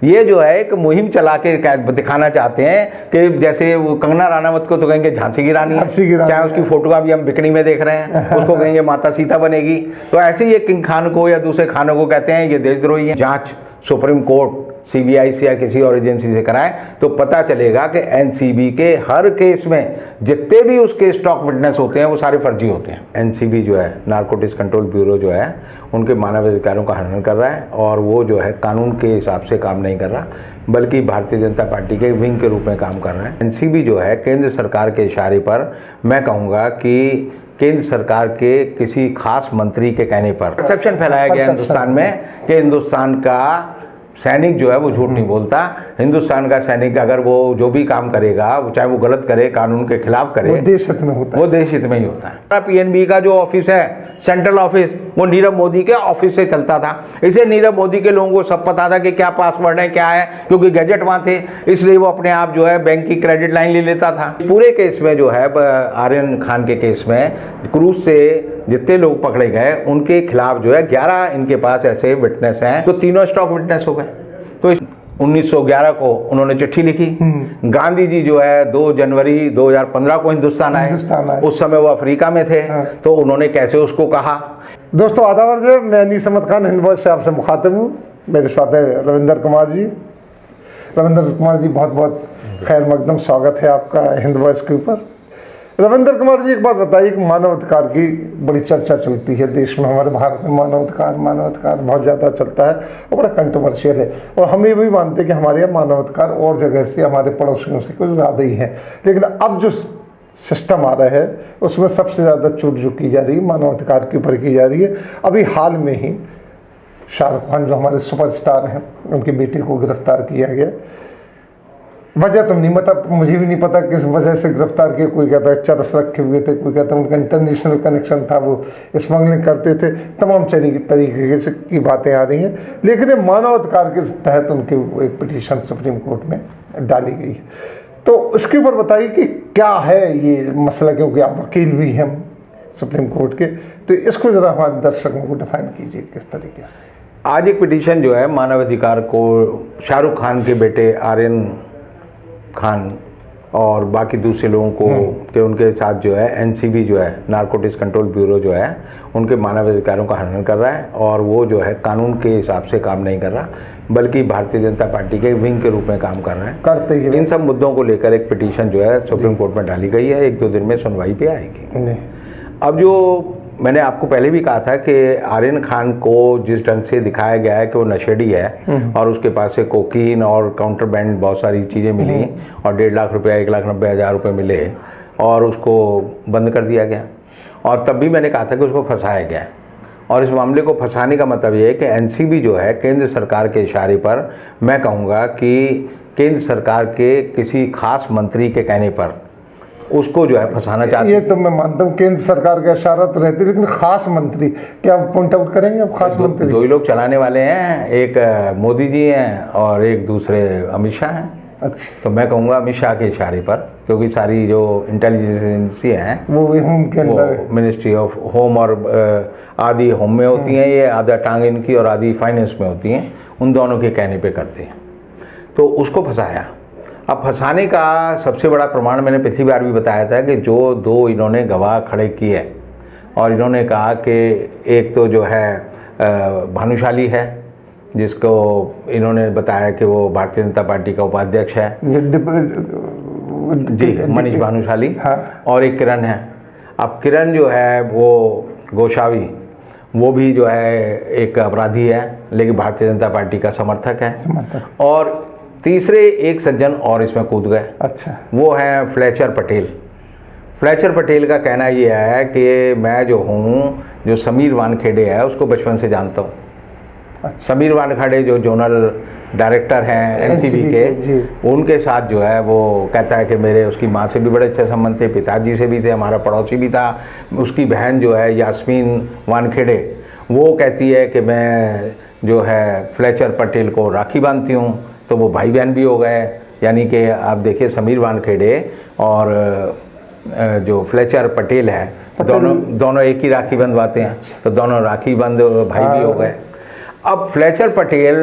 ये जो है एक मुहिम चला के दिखाना चाहते हैं कि जैसे वो कंगना राणावत को तो कहेंगे झांसी की रानी है, चाहे उसकी फोटो अभी हम बिकनी में देख रहे हैं, उसको कहेंगे माता सीता बनेगी। तो ऐसे ही किंग खान को या दूसरे खानों को कहते हैं ये देशद्रोही है। जांच सुप्रीम कोर्ट सीबीआई से या किसी और एजेंसी से कराएं तो पता चलेगा कि एनसीबी के हर केस में जितने भी उसके स्टॉक विटनेस होते हैं वो सारे फर्जी होते हैं। एनसीबी जो है, नारकोटिक्स कंट्रोल ब्यूरो जो है, उनके मानवाधिकारों का हनन कर रहा है और वो जो है कानून के हिसाब से काम नहीं कर रहा, बल्कि भारतीय जनता पार्टी के विंग के रूप में काम कर रहा है। एनसीबी जो है केंद्र सरकार के इशारे पर, मैं कहूँगा कि केंद्र सरकार के किसी खास मंत्री के कहने पर परसेप्शन फैलाया गया हिंदुस्तान में कि हिंदुस्तान का सैनिक जो है वो झूठ नहीं बोलता। हिंदुस्तान का सैनिक अगर वो जो भी काम करेगा, चाहे वो गलत करे, कानून के खिलाफ करे, वो देश हित में होता है, वो देश हित में ही होता है। पीएनबी का जो ऑफिस है, सेंट्रल ऑफिस, वो नीरव मोदी के ऑफिस से चलता था। इसे नीरव मोदी के लोगों को सब पता था कि क्या पासवर्ड है, क्या है, क्योंकि गैजेट वहाँ थे, इसलिए वो अपने आप जो है बैंक की क्रेडिट लाइन ले लेता था। पूरे केस में जो है आर्यन खान के केस में क्रूज से जितने लोग पकड़े गए उनके खिलाफ जो है 11 इनके पास ऐसे विटनेस हैं, तो तीनों स्टॉक विटनेस हो गए। तो 1911 को उन्होंने चिट्ठी लिखी। गांधी जी जो है 2 जनवरी 2015 को हिंदुस्तान आए। उस समय वो अफ्रीका में थे। तो उन्होंने कैसे उसको कहा। दोस्तों आदाब अर्ज़ है, मैं अनीस अहमद खान हिंद वॉइस से आपसे मुखातिब हूँ। मेरे साथ है रविंदर कुमार जी। रविंदर कुमार जी, बहुत बहुत खैर मकदम स्वागत है आपका हिंद वॉइस के ऊपर। रविंदर कुमार जी, एक बात बताइए कि मानवाधिकार की बड़ी चर्चा चलती है देश में, हमारे भारत में मानवाधिकार बहुत ज़्यादा चलता है और बड़ा कंट्रोवर्शियल है। और हम ये भी मानते हैं कि हमारे यहाँ मानवाधिकार और जगह से, हमारे पड़ोसियों से कुछ ज़्यादा ही है। लेकिन अब जो सिस्टम आ रहा है उसमें सबसे ज़्यादा चोट जो की जा रही है मानवाधिकार के ऊपर की जा रही है। अभी हाल में ही शाहरुख खान जो हमारे सुपरस्टार हैं, उनके बेटे को गिरफ्तार किया गया। वजह तो नहीं पता, मुझे भी नहीं पता किस वजह से गिरफ्तार किया। कोई कहता है चरस रखे हुए थे, कोई कहता है उनका इंटरनेशनल कनेक्शन था, वो स्मगलिंग करते थे, तमाम तरीके की बातें आ रही हैं। लेकिन मानवाधिकार के तहत उनके एक पिटीशन सुप्रीम कोर्ट में डाली गई है। तो उसके ऊपर बताइए कि क्या है ये मसला, क्योंकि आप वकील भी हैं सुप्रीम कोर्ट के, तो इसको ज़रा हमारे दर्शकों को डिफाइन कीजिए किस तरीके से। आज एक पिटीशन जो है मानवाधिकार को शाहरुख खान के बेटे आर्यन खान और बाकी दूसरे लोगों को कि उनके साथ जो है एनसीबी जो है, नारकोटिक्स कंट्रोल ब्यूरो जो है, उनके मानवाधिकारों का हनन कर रहा है और वो जो है कानून के हिसाब से काम नहीं कर रहा, बल्कि भारतीय जनता पार्टी के विंग के रूप में काम कर रहा है। करते ही इन सब मुद्दों को लेकर एक पिटीशन जो है सुप्रीम कोर्ट में डाली गई है। 1-2 दिन में सुनवाई पे आएगी। अब जो मैंने आपको पहले भी कहा था कि आर्यन खान को जिस ढंग से दिखाया गया है कि वो नशेड़ी है और उसके पास से कोकीन और काउंटरबैंड बहुत सारी चीज़ें मिली और 1.5 लाख रुपया, 1,90,000 रुपये मिले और उसको बंद कर दिया गया। और तब भी मैंने कहा था कि उसको फंसाया गया। और इस मामले को फंसाने का मतलब ये है कि एनसीबी जो है केंद्र सरकार के इशारे पर, मैं कहूँगा कि केंद्र सरकार के किसी खास मंत्री के कहने पर उसको जो है फंसाना चाहते हैं। ये तो मैं मानता हूँ केंद्र सरकार का इशारा तो रहती है, लेकिन खास मंत्री क्या पॉइंट आउट करेंगे अब? खास मंत्री 2 ही लोग चलाने वाले हैं, एक मोदी जी हैं और एक दूसरे अमित शाह हैं। अच्छा, तो मैं कहूँगा अमित शाह के इशारे पर, क्योंकि सारी जो इंटेलिजेंस एजेंसी हैं वो होम के अंदर, मिनिस्ट्री ऑफ होम और आदि होम में होती हैं, ये आधा टांग इनकी और आधी फाइनेंस में होती हैं, उन दोनों के कहने पे करते हैं। तो उसको फंसाया। अब फंसाने का सबसे बड़ा प्रमाण मैंने पिछली बार भी बताया था कि जो 2 इन्होंने गवाह खड़े किए और इन्होंने कहा कि एक तो जो है भानुशाली है, जिसको इन्होंने बताया कि वो भारतीय जनता पार्टी का उपाध्यक्ष है जी, मनीष भानुशाली। हाँ। और एक किरण है। अब किरण जो है वो गोसावी, वो भी जो है एक अपराधी है, लेकिन भारतीय जनता पार्टी का समर्थक है। और तीसरे एक सज्जन और इसमें कूद गए। अच्छा, वो है फ्लेचर पटेल। फ्लेचर पटेल का कहना ये है कि मैं जो हूँ, जो समीर वानखेड़े है उसको बचपन से जानता हूँ। अच्छा। समीर वानखेड़े जो जोनल डायरेक्टर हैं एनसीबी के, उनके साथ जो है वो कहता है कि मेरे उसकी माँ से भी बड़े अच्छे संबंध थे, पिताजी से भी थे, हमारा पड़ोसी भी था। उसकी बहन जो है यास्मीन वानखेड़े, वो कहती है कि मैं जो है फ्लेचर पटेल को राखी बांधती हूँ, तो वो भाई बहन भी हो गए। यानी कि आप देखिए समीर वानखेड़े और जो फ्लेचर पटेल है, दोनों एक ही राखी बंधवाते हैं, तो दोनों राखी बंध भाई भी हो गए। अब फ्लेचर पटेल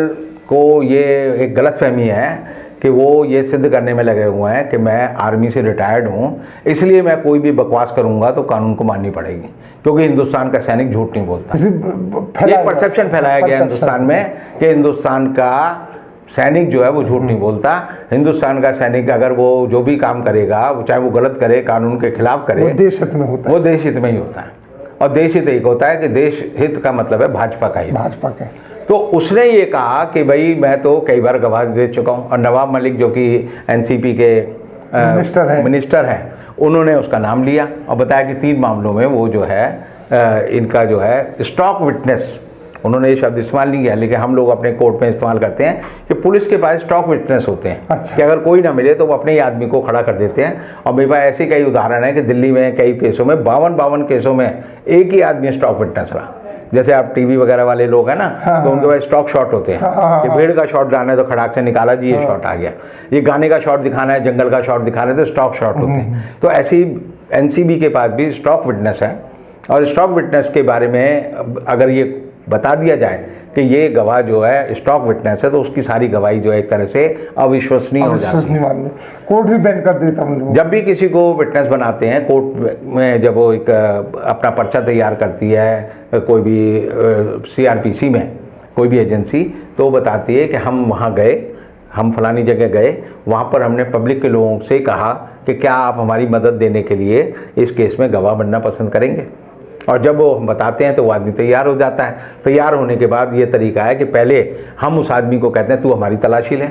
को ये एक गलतफहमी है कि वो ये सिद्ध करने में लगे हुए हैं कि मैं आर्मी से रिटायर्ड हूँ, इसलिए मैं कोई भी बकवास करूँगा तो कानून को माननी पड़ेगी, क्योंकि हिंदुस्तान का सैनिक झूठ नहीं बोलता। ये परसेप्शन फैलाया गया हिंदुस्तान में कि हिंदुस्तान का सैनिक जो है वो झूठ नहीं बोलता। हिंदुस्तान का सैनिक अगर वो जो भी काम करेगा, चाहे वो गलत करे, कानून के खिलाफ करे, वो देश हित में होता है। वो देश हित में ही होता है। और देश हित एक होता है कि देश हित का मतलब है भाजपा का हित। भाजपा का। तो उसने ये कहा कि भाई मैं तो कई बार गवाह दे चुका हूँ, और नवाब मलिक जो कि एनसीपी के मिनिस्टर हैं, उन्होंने उसका नाम लिया और बताया कि 3 मामलों में वो जो है इनका जो है स्टॉक विटनेस, उन्होंने ये शब्द इस्तेमाल नहीं किया, लेकिन हम लोग अपने कोर्ट में इस्तेमाल करते हैं कि पुलिस के पास स्टॉक विटनेस होते हैं। अच्छा। कि अगर कोई ना मिले तो वो अपने ही आदमी को खड़ा कर देते हैं। और मेरे पास ऐसे कई उदाहरण है कि दिल्ली में कई केसों में 52 केसों में एक ही आदमी स्टॉक विटनेस रहा। जैसे आप टीवी वगैरह वाले लोग हैं ना, तो उनके पास स्टॉक शॉट होते हैं कि भेड़ का शॉट जाना है तो खड़ाक से निकाला जी, ये शॉट आ गया। ये गाने का शॉट दिखाना है, जंगल का शॉट दिखाना है तो स्टॉक शॉट होते हैं। तो ऐसी एनसीबी के पास भी स्टॉक विटनेस है। और स्टॉक विटनेस के बारे में अगर ये बता दिया जाए कि ये गवाह जो है स्टॉक विटनेस है, तो उसकी सारी गवाही जो है एक तरह से अविश्वसनीय हो जाती है। कोर्ट भी बैन कर देता है। जब भी किसी को विटनेस बनाते हैं कोर्ट में, जब वो एक अपना पर्चा तैयार करती है कोई भी सीआरपीसी में कोई भी एजेंसी, तो बताती है कि हम वहाँ गए, हम फलानी जगह गए, वहाँ पर हमने पब्लिक के लोगों से कहा कि क्या आप हमारी मदद देने के लिए इस केस में गवाह बनना पसंद करेंगे। और जब वो बताते हैं तो वो आदमी तैयार हो जाता है। तैयार होने के बाद ये तरीका है कि पहले हम उस आदमी को कहते हैं तू हमारी तलाशी ले,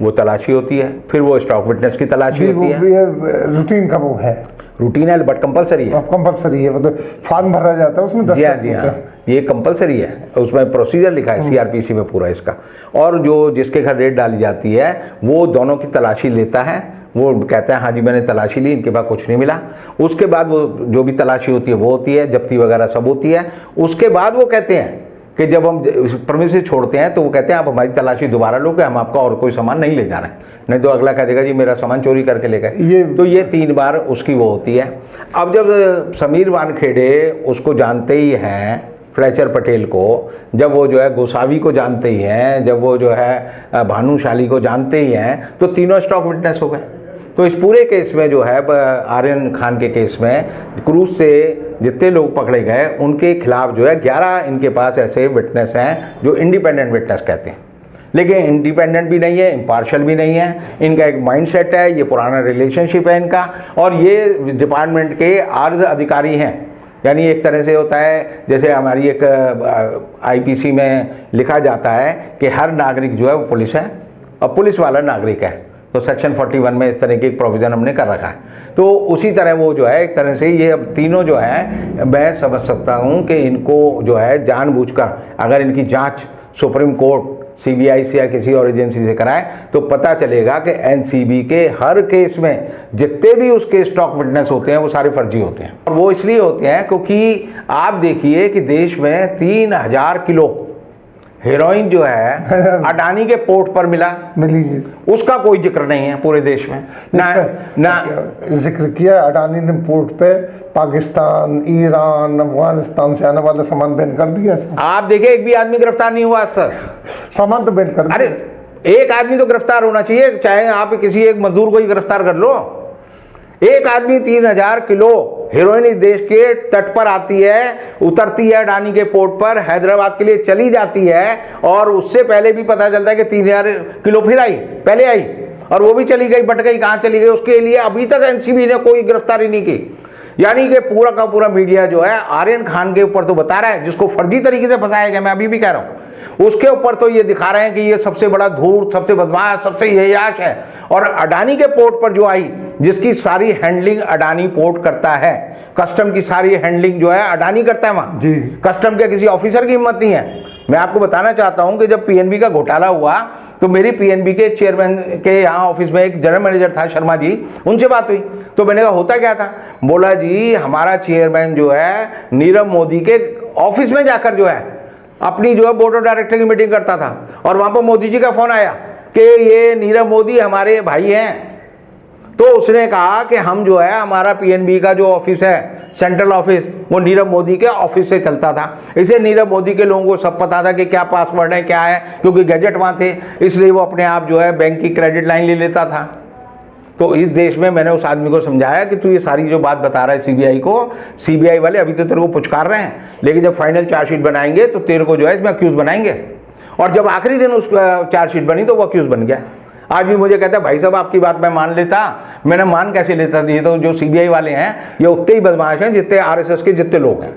वो तलाशी होती है, फिर वो स्टॉक विटनेस की तलाशी होती है। रूटीन का वो है, रूटीन है बट कंपलसरी है। कंपलसरी है, मतलब फॉर्म भरा जाता है उसमें। जी हाँ, ये कंपलसरी है, उसमें प्रोसीजर लिखा है सीआरपीसी में पूरा इसका। और जो जिसके घर रेड डाली जाती है वो दोनों की तलाशी लेता है, वो कहता है हाँ जी मैंने तलाशी ली, इनके पास कुछ नहीं मिला। उसके बाद वो जो भी तलाशी होती है वो होती है, जब्ती वगैरह सब होती है। उसके बाद वो कहते हैं कि जब हम प्रीमिसेस छोड़ते हैं तो वो कहते हैं आप हमारी तलाशी दोबारा लो, कि हम आपका और कोई सामान नहीं ले जा रहे हैं, नहीं तो अगला कह देगा जी मेरा सामान चोरी करके ले गए। तो ये 3 बार उसकी वो होती है। अब जब समीर वानखेड़े उसको जानते ही हैं, फ्लेचर पटेल को, जब वो जो है गोसावी को जानते ही हैं, जब वो जो है भानुशाली को जानते ही हैं, तो तीनों स्टॉक विटनेस हो गए। तो इस पूरे केस में जो है आर्यन खान के केस में क्रूज से जितने लोग पकड़े गए उनके खिलाफ जो है 11 इनके पास ऐसे विटनेस हैं जो इंडिपेंडेंट विटनेस कहते हैं, लेकिन इंडिपेंडेंट भी नहीं है, इम्पार्शियल भी नहीं है। इनका एक माइंडसेट है, ये पुराना रिलेशनशिप है इनका, और ये डिपार्टमेंट के अर्ध अधिकारी हैं। यानी एक तरह से होता है जैसे हमारी एक आईपीसी में लिखा जाता है कि हर नागरिक जो है वो पुलिस है और पुलिस वाला नागरिक है। तो सेक्शन 41 में इस तरह की एक प्रोविज़न हमने कर रखा है। तो उसी तरह वो जो है एक तरह से ये अब तीनों जो है मैं समझ सकता हूँ कि इनको जो है जानबूझकर अगर इनकी जांच सुप्रीम कोर्ट सीबीआई से या किसी और एजेंसी से कराए तो पता चलेगा कि एनसीबी के हर केस में जितने भी उसके स्टॉक विटनेस होते हैं वो सारे फर्जी होते हैं। और वो इसलिए होते हैं क्योंकि आप देखिए कि देश में 3000 किलो हेरोइन जो है अडानी के पोर्ट पर मिली, उसका कोई जिक्र नहीं है पूरे देश में। ना जिक्र किया अडानी ने पोर्ट पे पाकिस्तान, ईरान, अफगानिस्तान से आने वाला सामान बैन कर दिया। आप देखिए एक भी आदमी गिरफ्तार नहीं हुआ सर, सामान तो बैन कर दिया। अरे एक आदमी तो गिरफ्तार होना चाहिए, चाहे आप किसी एक मजदूर को ही गिरफ्तार कर लो। एक आदमी 3000 किलो हेरोइन इस देश के तट पर आती है, उतरती है अडानी के पोर्ट पर, हैदराबाद के लिए चली जाती है, और उससे पहले भी पता चलता है कि 3000 किलो फिर आई, पहले आई और वो भी चली गई, बट गई, कहाँ चली गई उसके लिए अभी तक एनसीबी ने कोई गिरफ्तारी नहीं की। यानी कि पूरा का पूरा मीडिया जो है आर्यन खान के ऊपर तो बता रहा है, जिसको फर्जी तरीके से फंसाया गया, मैं अभी भी कह रहा हूँ, उसके ऊपर तो ये दिखा रहे हैं कि ये सबसे बड़ा धूर्त, सबसे बदमाश, सबसे ययाश है। और अडानी के पोर्ट पर जो आई, जिसकी सारी हैंडलिंग अडानी पोर्ट करता है, कस्टम की सारी हैंडलिंग जो है अडानी करता है वहाँ जी, कस्टम के किसी ऑफिसर की हिम्मत नहीं है। मैं आपको बताना चाहता हूँ कि जब पीएनबी का घोटाला हुआ तो मेरी पीएनबी के चेयरमैन के यहाँ ऑफिस में एक जनरल मैनेजर था शर्मा जी, उनसे बात हुई तो मैंने कहा होता क्या था, बोला जी हमारा चेयरमैन जो है नीरव मोदी के ऑफिस में जाकर जो है अपनी जो है बोर्ड ऑफ डायरेक्टर की मीटिंग करता था, और वहां पर मोदी जी का फोन आया कि ये नीरव मोदी हमारे भाई हैं। तो उसने कहा कि हम जो है हमारा पीएनबी का जो ऑफिस है सेंट्रल ऑफिस वो नीरव मोदी के ऑफिस से चलता था, इसलिए नीरव मोदी के लोगों को सब पता था कि क्या पासवर्ड है क्या है, क्योंकि गैजेट वहाँ थे, इसलिए वो अपने आप जो है बैंक की क्रेडिट लाइन ले लेता था। तो इस देश में मैंने उस आदमी को समझाया कि तू ये सारी जो बात बता रहा है सीबीआई को, सीबीआई वाले अभी तो तेरे को पुचकार रहे हैं, लेकिन जब फाइनल चार्जशीट बनाएंगे तो तेरे को जो है इसमें अक्यूज बनाएंगे। और जब आखिरी दिन उस चार्जशीट बनी तो वो अक्यूज बन गया। आज भी मुझे कहता है भाई साहब आपकी बात मैं मान लेता, मैंने मान कैसे लेता, ये तो जो सीबीआई वाले हैं ये उतने ही बदमाश हैं जितने आरएसएस के जितने लोग हैं।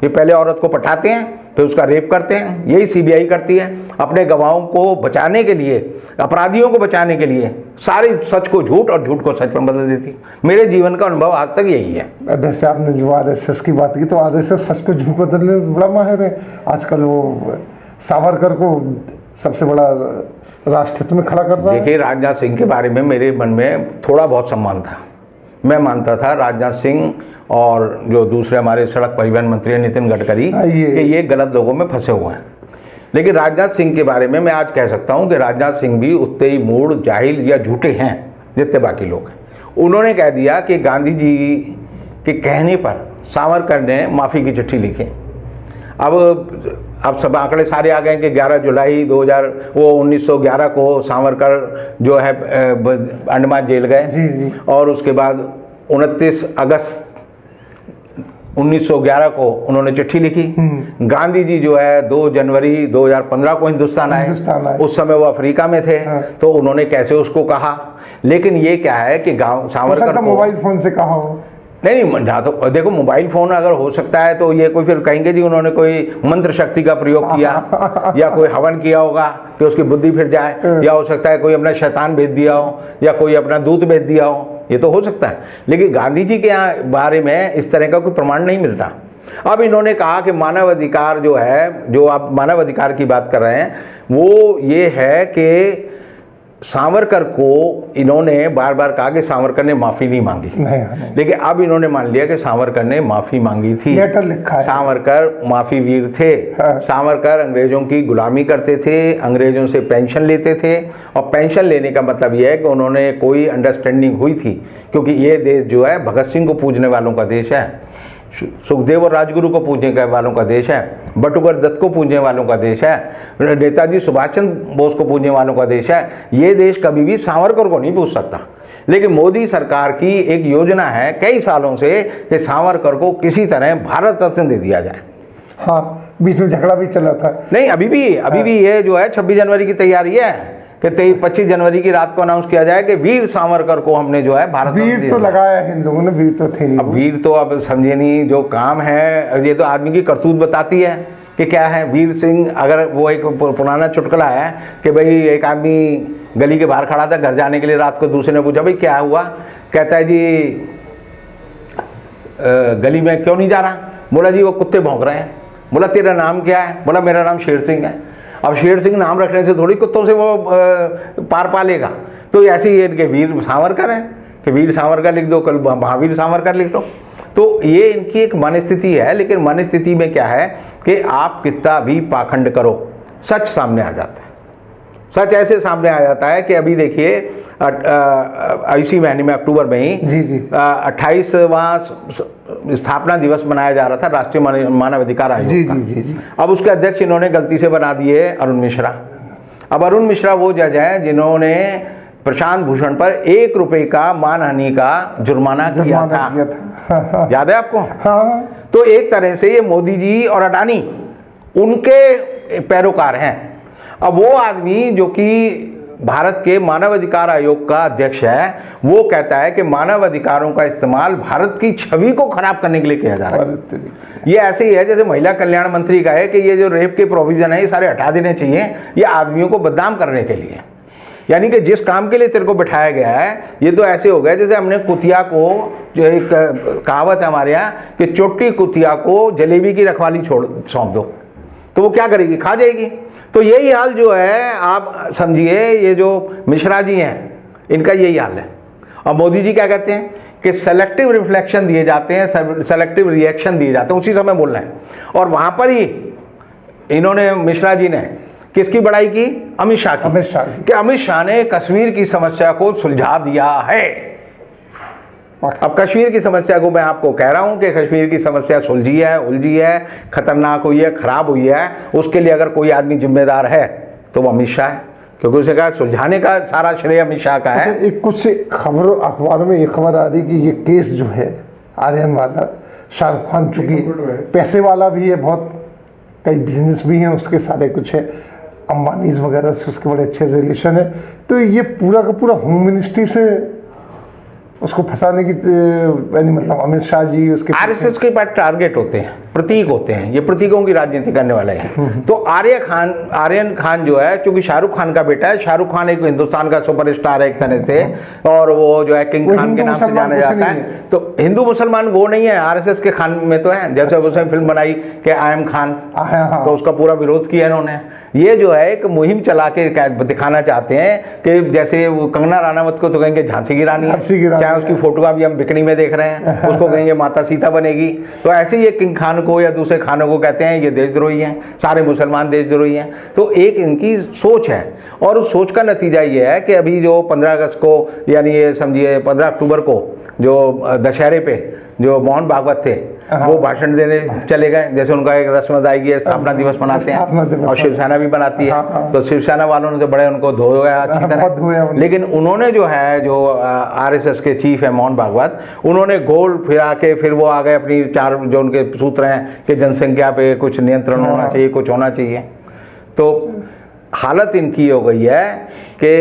ये पहले औरत को पटाते हैं फिर उसका रेप करते हैं, यही सीबीआई करती है अपने गवाहों को बचाने के लिए, अपराधियों को बचाने के लिए सारे सच को झूठ और झूठ को सच में बदल देती। मेरे जीवन का अनुभव आज तक यही है। वैसे आपने जो आरएसएस की बात की तो आरएसएस सच को झूठ बदलने में बड़ा माहिर है। आजकल वो सावरकर को सबसे बड़ा राष्ट्रहित में खड़ा कर रहा है। देखिए राजनाथ सिंह के बारे में मेरे मन में थोड़ा बहुत सम्मान था। मैं मानता था राजनाथ सिंह और जो दूसरे हमारे सड़क परिवहन मंत्री नितिन गडकरी कि ये गलत लोगों में फंसे हुए हैं, लेकिन राजनाथ सिंह के बारे में मैं आज कह सकता हूं कि राजनाथ सिंह भी उतने ही मूढ़, जाहिल या झूठे हैं जितने बाकी लोग हैं। उन्होंने कह दिया कि गांधी जी के कहने पर सावरकर ने माफ़ी की चिट्ठी लिखी। अब सब आंकड़े सारे आ गए कि 11 जुलाई 1911 को सावरकर जो है अंडमान जेल गए। जी। और उसके बाद 29 अगस्त 1911 को उन्होंने चिट्ठी लिखी। गांधी जी जो है 2 जनवरी 2015 को हिंदुस्तान आए। उस समय वो अफ्रीका में थे। तो उन्होंने कैसे उसको कहा, लेकिन ये क्या है कि सावरकर को मोबाइल फोन से कहा हो। नहीं, जहाँ तो देखो मोबाइल फोन अगर हो सकता है तो ये कोई फिर कहेंगे जी उन्होंने कोई मंत्र शक्ति का प्रयोग किया या कोई हवन किया होगा कि उसकी बुद्धि फिर जाए, या हो सकता है कोई अपना शैतान भेज दिया हो या कोई अपना दूत भेज दिया हो, ये तो हो सकता है। लेकिन गांधी जी के बारे में इस तरह का कोई प्रमाण नहीं मिलता। अब इन्होंने कहा कि मानव अधिकार जो है, जो आप मानव अधिकार की बात कर रहे हैं, वो ये है कि सावरकर को इन्होंने बार बार कहा कि सावरकर ने माफ़ी नहीं मांगी। नहीं। लेकिन अब इन्होंने मान लिया कि सावरकर ने माफ़ी मांगी थी। लेटर लिखा है। सावरकर माफ़ी वीर थे। हाँ। सावरकर अंग्रेज़ों की गुलामी करते थे, अंग्रेज़ों से पेंशन लेते थे, और पेंशन लेने का मतलब यह है कि उन्होंने कोई अंडरस्टैंडिंग हुई थी, क्योंकि ये देश जो है भगत सिंह को पूजने वालों का देश है, सुखदेव और राजगुरु को पूजने वालों का देश है, बटुकर दत्त को पूजने वालों का देश है, नेताजी सुभाष चंद्र बोस को पूजने वालों का देश है। ये देश कभी भी सावरकर को नहीं पूज सकता। लेकिन मोदी सरकार की एक योजना है कई सालों से कि सावरकर को किसी तरह भारत रत्न दे दिया जाए। हाँ, बीच में झगड़ा भी चला था। नहीं, अभी भी ये जो है 26 जनवरी की तैयारी है कि 25 जनवरी की रात को अनाउंस किया जाए कि वीर सावरकर को हमने जो है भारत वीर तो लगाया है इन लोगों ने, वीर तो थे नहीं। अब वीर तो अब समझे नहीं, जो काम है ये तो आदमी की करतूत बताती है कि क्या है वीर सिंह। अगर वो एक पुराना चुटकुला है कि भाई एक आदमी गली के बाहर खड़ा था घर जाने के लिए, रात को दूसरे ने पूछा भाई क्या हुआ, कहता है जी गली में क्यों नहीं जा रहा, बोला जी वो कुत्ते भौंक रहे हैं। बोला तेरा नाम क्या है, बोला मेरा नाम शेर सिंह है। अब शेर सिंह नाम रखने से थोड़ी कुत्तों से वो पार पालेगा। तो ऐसे ही इनके वीर सावरकर है कि वीर सावरकर लिख दो, कल महावीर सावरकर लिख दो। तो ये इनकी एक मनस्थिति है, लेकिन मनस्थिति में क्या है कि आप कितना भी पाखंड करो सच सामने आ जाता है। सच ऐसे सामने आ जाता है कि अभी देखिए इसी महीने में अक्टूबर में ही 28वां स्थापना दिवस मनाया जा रहा था राष्ट्रीय मानव अधिकार आयोग का। जी। अब उसके अध्यक्ष इन्होंने गलती से बना दिए अरुण मिश्रा। अब अरुण मिश्रा वो जज हैं जिन्होंने प्रशांत भूषण पर 1 रुपए का मानहानि का जुर्माना किया था। याद है आपको? हाँ। तो एक तरह से ये मोदी जी और अडानी उनके पैरोकार हैं। अब वो आदमी जो कि भारत के मानव अधिकार आयोग का अध्यक्ष है, वो कहता है कि मानव अधिकारों का इस्तेमाल भारत की छवि को खराब करने के लिए किया जा रहा है। ये ऐसे ही है जैसे महिला कल्याण मंत्री का है कि ये जो रेप के प्रोविजन है ये सारे हटा देने चाहिए, ये आदमियों को बदनाम करने के लिए। यानी कि जिस काम के लिए तेरे को बिठाया गया है, ये तो ऐसे हो गया जैसे हमने कुतिया को, जो एक कहावत है हमारे यहाँ कि चोटी कुतिया को जलेबी की रखवाली सौंप दो, तो वो क्या करेगी, खा जाएगी। तो यही हाल जो है आप समझिए, ये जो मिश्रा जी हैं इनका यही हाल है। और मोदी जी क्या कहते हैं कि सेलेक्टिव रिफ्लेक्शन दिए जाते हैं, सेलेक्टिव रिएक्शन दिए जाते हैं, उसी समय बोलना है। और वहाँ पर ही इन्होंने मिश्रा जी ने किसकी बड़ाई की, अमित शाह की, कि अमित शाह ने कश्मीर की समस्या को सुलझा दिया है। अब कश्मीर की समस्या को मैं आपको कह रहा हूं कि कश्मीर की समस्या सुलझी है, उलझी है, खतरनाक हुई है, खराब हुई है, उसके लिए अगर कोई आदमी जिम्मेदार है तो वो अमित शाह है, क्योंकि उसे कहा सुलझाने का सारा श्रेय अमित शाह का है। एक कुछ खबरों अखबारों में ये खबर आ रही कि ये केस जो है आर्यन वाला, शाहरुख खान चूंकि पैसे वाला भी है, बहुत कई बिजनेस भी हैं उसके, सारे कुछ है, अंबानीज वगैरह से उसके बड़े अच्छे रिलेशन है, तो ये पूरा का पूरा होम मिनिस्ट्री से उसको फंसाने की यानी मतलब अमित शाह जी उसके आरएसएस के पास टारगेट होते हैं, प्रतीक होते हैं, ये प्रतीकों की राजनीति करने वाले हैं। तो आर्यन खान जो है, क्योंकि शाहरुख खान का बेटा है, शाहरुख खान एक हिंदुस्तान का सुपरस्टार है एक तरह से, और वो जो है किंग खान के नाम से जाना जाता है। तो हिंदू मुसलमान वो नहीं है, आरएसएस के खान में तो है। जैसे उसने फिल्म बनाई कि आई एम खान, तो उसका पूरा विरोध किया इन्होंने। ये जो है एक मुहिम चला के दिखाना चाहते हैं कि जैसे वो कंगना राणावत को तो कहेंगे झांसी की रानी है, चाहे उसकी फोटो अभी हम बिकनी में देख रहे हैं, उसको कहेंगे माता सीता बनेगी। तो ऐसे ही ये किंग खान को या दूसरे खानों को कहते हैं ये देशद्रोही हैं, सारे मुसलमान देशद्रोही हैं। तो एक इनकी सोच है, और उस सोच का नतीजा ये है कि अभी जो 15 अगस्त को, यानी ये समझिए 15 अक्टूबर को जो दशहरे पे जो मोहन भागवत थे वो भाषण देने चले गए। जैसे उनका एक रस्म अदायगी है, स्थापना दिवस मनाते हैं, और शिवसेना भी बनाती है। तो शिवसेना वालों ने तो बड़े उनको धोया अच्छी तरह, लेकिन उन्होंने जो है, जो आरएसएस के चीफ है मोहन भागवत, उन्होंने गोल फिरा के फिर वो आ गए अपनी चार जो उनके सूत्र हैं कि जनसंख्या पे कुछ नियंत्रण होना चाहिए, कुछ होना चाहिए। तो हालत इनकी हो गई है कि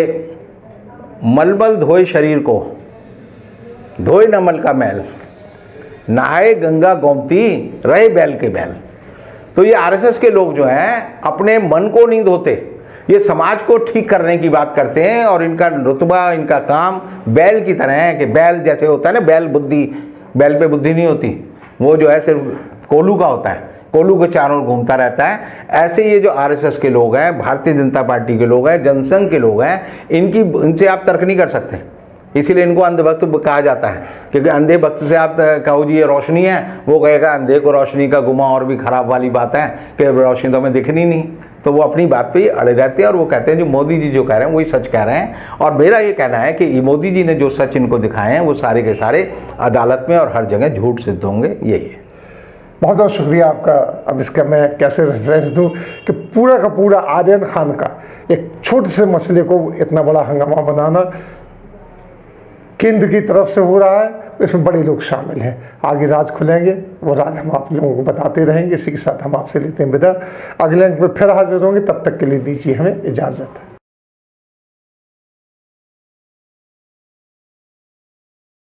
मलमल धोए शरीर को, धोए नमल का मैल, नहाए गंगा गोमती, रहे बैल के बैल। तो ये आरएसएस के लोग जो हैं अपने मन को नहीं धोते, ये समाज को ठीक करने की बात करते हैं, और इनका रुतबा, इनका काम बैल की तरह है कि बैल जैसे होता है ना, बैल बुद्धि, बैल पे बुद्धि नहीं होती, वो जो है सिर्फ कोलू का होता है, कोलू के चारों ओर घूमता रहता है। ऐसे ये जो आरएसएस के लोग हैं, भारतीय जनता पार्टी के लोग हैं, जनसंघ के लोग हैं, इनसे आप तर्क नहीं कर सकते, इसीलिए इनको अंधभक्त कहा जाता है। क्योंकि अंधे भक्त से आप कहो जी ये रोशनी है, वो कहेगा अंधे को रोशनी का गुमा और भी खराब वाली बात है कि रोशनी तो हमें दिखनी नहीं। तो वो अपनी बात पे ही अड़े रहते हैं, और वो कहते हैं जो मोदी जी जो कह रहे हैं वही सच कह रहे हैं। और मेरा ये कहना है कि मोदी जी ने जो सच इनको दिखाए हैं वो सारे के सारे अदालत में और हर जगह झूठ सिद्ध होंगे, यही है। बहुत बहुत शुक्रिया आपका। अब इसका मैं कैसे रेफरेंस दूं कि पूरा का पूरा आर्यन खान का एक छोटे से मसले को इतना बड़ा हंगामा बनाना केंद्र की तरफ से हो रहा है, इसमें बड़े लोग शामिल हैं। आगे राज खुलेंगे, वो राज हम आप लोगों को बताते रहेंगे। इसी के साथ हम आपसे लेते हैं विदा, अगले अंक में फिर हाजिर होंगे, तब तक के लिए दीजिए हमें इजाज़त।